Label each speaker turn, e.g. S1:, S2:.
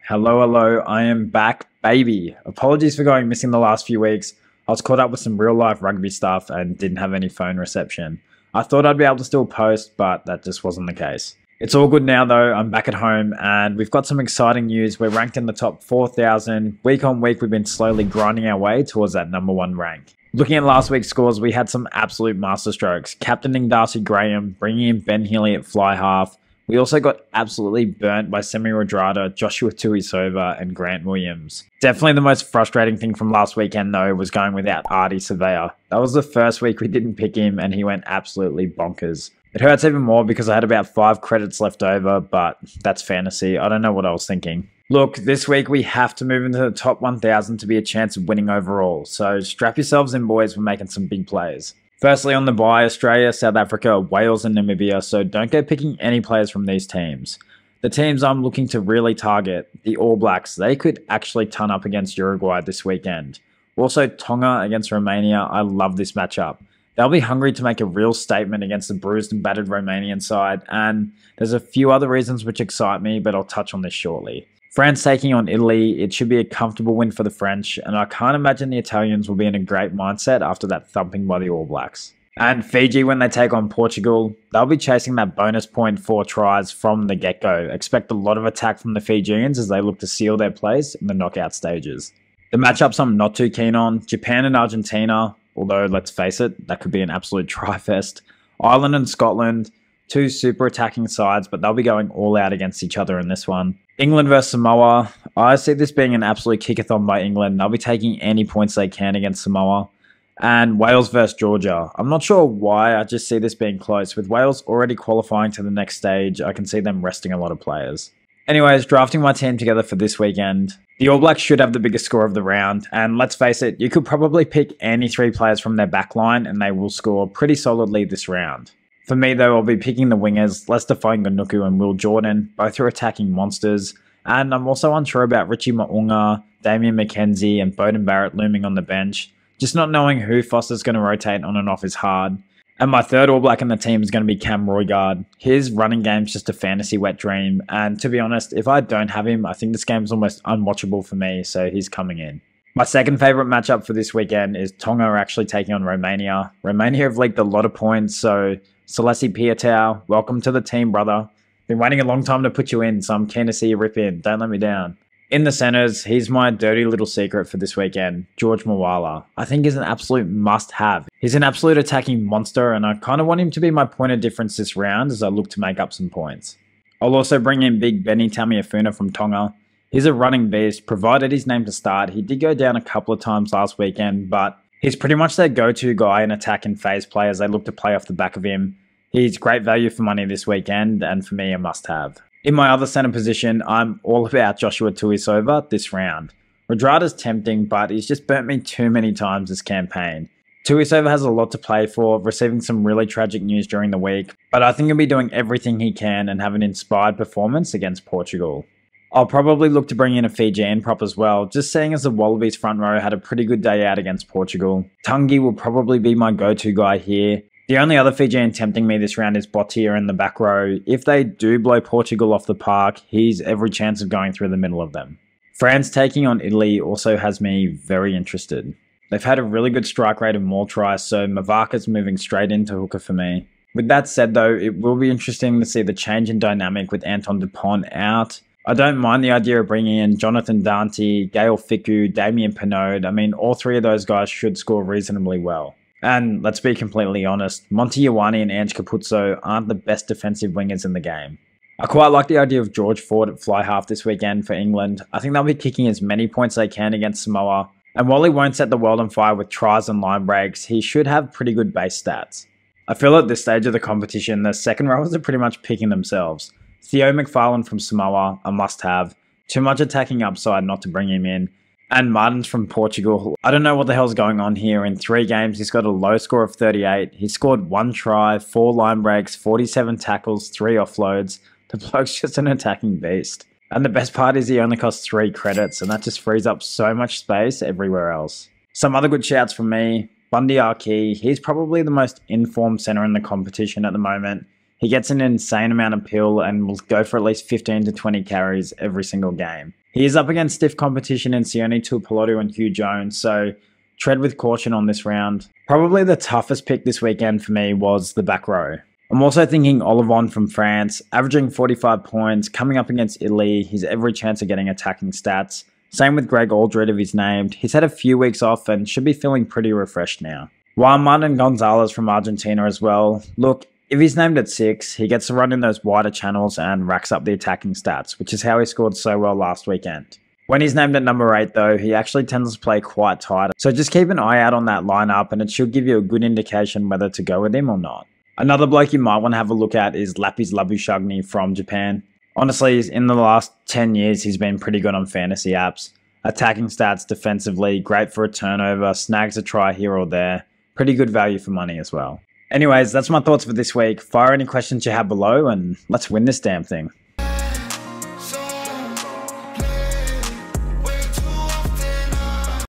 S1: Hello, hello. I am back, baby. Apologies for going missing the last few weeks. I was caught up with some real life rugby stuff and didn't have any phone reception. I thought I'd be able to still post, but that just wasn't the case. It's all good now though. I'm back at home and we've got some exciting news. We're ranked in the top 4,000. Week on week, we've been slowly grinding our way towards that number one rank. Looking at last week's scores, we had some absolute masterstrokes. Captaining Darcy Graham, bringing in Ben Healy at fly half. We also got absolutely burnt by Semi Radradra, Joshua Tuisova, and Grant Williams. Definitely the most frustrating thing from last weekend, though, was going without Artie Surveyor. That was the first week we didn't pick him, and he went absolutely bonkers. It hurts even more because I had about 5 credits left over, but that's fantasy. I don't know what I was thinking. Look, this week we have to move into the top 1,000 to be a chance of winning overall, so strap yourselves in, boys, we're making some big plays. Firstly, on the bye, Australia, South Africa, Wales and Namibia, so don't go picking any players from these teams. The teams I'm looking to really target, the All Blacks, they could actually turn up against Uruguay this weekend. Also, Tonga against Romania, I love this matchup. They'll be hungry to make a real statement against the bruised and battered Romanian side, and there's a few other reasons which excite me, but I'll touch on this shortly. France taking on Italy, it should be a comfortable win for the French, and I can't imagine the Italians will be in a great mindset after that thumping by the All Blacks. And Fiji, when they take on Portugal, they'll be chasing that bonus point 4 tries from the get-go. Expect a lot of attack from the Fijians as they look to seal their place in the knockout stages. The matchups I'm not too keen on, Japan and Argentina, although let's face it, that could be an absolute try-fest. Ireland and Scotland, 2 super attacking sides, but they'll be going all out against each other in this one. England versus Samoa, I see this being an absolute kickathon by England. They'll be taking any points they can against Samoa. And Wales versus Georgia. I'm not sure why, I just see this being close. With Wales already qualifying to the next stage, I can see them resting a lot of players. Anyways, drafting my team together for this weekend. The All Blacks should have the biggest score of the round, and let's face it, you could probably pick any 3 players from their backline and they will score pretty solidly this round. For me though, I'll be picking the wingers, Lester Fainga'anuku and Will Jordan, both are attacking monsters, and I'm also unsure about Richie Mo'unga, Damian McKenzie and Beauden Barrett looming on the bench. Just not knowing who Foster's going to rotate on and off is hard. And my third All Black in the team is going to be Cam Roigard. His running game's just a fantasy wet dream, and to be honest, if I don't have him, I think this game's almost unwatchable for me, so he's coming in. My second favourite matchup for this weekend is Tonga are actually taking on Romania. Romania have leaked a lot of points, so Salesi Piatau, welcome to the team, brother. Been waiting a long time to put you in, so I'm keen to see you rip in. Don't let me down. In the centres, he's my dirty little secret for this weekend, George Mawala. I think he's an absolute must-have. He's an absolute attacking monster, and I kind of want him to be my point of difference this round as I look to make up some points. I'll also bring in big Benny Tamiafuna from Tonga. He's a running beast, provided he's named to start. He did go down a couple of times last weekend, but he's pretty much their go-to guy in attack and phase play as they look to play off the back of him. He's great value for money this weekend, and for me, a must-have. In my other centre position, I'm all about Joshua Tuisova this round. Radrada's tempting, but he's just burnt me too many times this campaign. Tuisova has a lot to play for, receiving some really tragic news during the week, but I think he'll be doing everything he can and have an inspired performance against Portugal. I'll probably look to bring in a Fijian prop as well, just seeing as the Wallabies front row had a pretty good day out against Portugal. Tungi will probably be my go-to guy here. The only other Fijian tempting me this round is Botia in the back row. If they do blow Portugal off the park, he's every chance of going through the middle of them. France taking on Italy also has me very interested. They've had a really good strike rate of more tries, so Mavaka's moving straight into hooker for me. With that said though, it will be interesting to see the change in dynamic with Anton Dupont out. I don't mind the idea of bringing in Jonathan Dante, Gael Fickou, Damien Pinode. I mean, all 3 of those guys should score reasonably well. And let's be completely honest, Monty Ioane and Ange Capuzzo aren't the best defensive wingers in the game. I quite like the idea of George Ford at fly half this weekend for England. I think they'll be kicking as many points they can against Samoa. And while he won't set the world on fire with tries and line breaks, he should have pretty good base stats. I feel at this stage of the competition, the second rowers are pretty much picking themselves. Theo McFarlane from Samoa, a must-have. Too much attacking upside not to bring him in. And Martins from Portugal. I don't know what the hell's going on here. In 3 games, he's got a low score of 38. He scored 1 try, 4 line breaks, 47 tackles, 3 offloads. The bloke's just an attacking beast. And the best part is he only costs 3 credits, and that just frees up so much space everywhere else. Some other good shouts from me. Bundy Arki, he's probably the most informed centre in the competition at the moment. He gets an insane amount of pill and will go for at least 15 to 20 carries every single game. He is up against stiff competition in Sione Tuipulotu and Hugh Jones, so tread with caution on this round. Probably the toughest pick this weekend for me was the back row. I'm also thinking Olivon from France, averaging 45 points, coming up against Italy. He's every chance of getting attacking stats. Same with Greg Aldred if he's named. He's had a few weeks off and should be feeling pretty refreshed now. While Martin Gonzalez from Argentina as well. Look, if he's named at 6, he gets to run in those wider channels and racks up the attacking stats, which is how he scored so well last weekend. When he's named at number 8 though, he actually tends to play quite tight. So just keep an eye out on that lineup and it should give you a good indication whether to go with him or not. Another bloke you might want to have a look at is Lapis Labushagni from Japan. Honestly, in the last 10 years, he's been pretty good on fantasy apps. Attacking stats defensively, great for a turnover, snags a try here or there. Pretty good value for money as well. Anyways, that's my thoughts for this week. Fire any questions you have below and let's win this damn thing.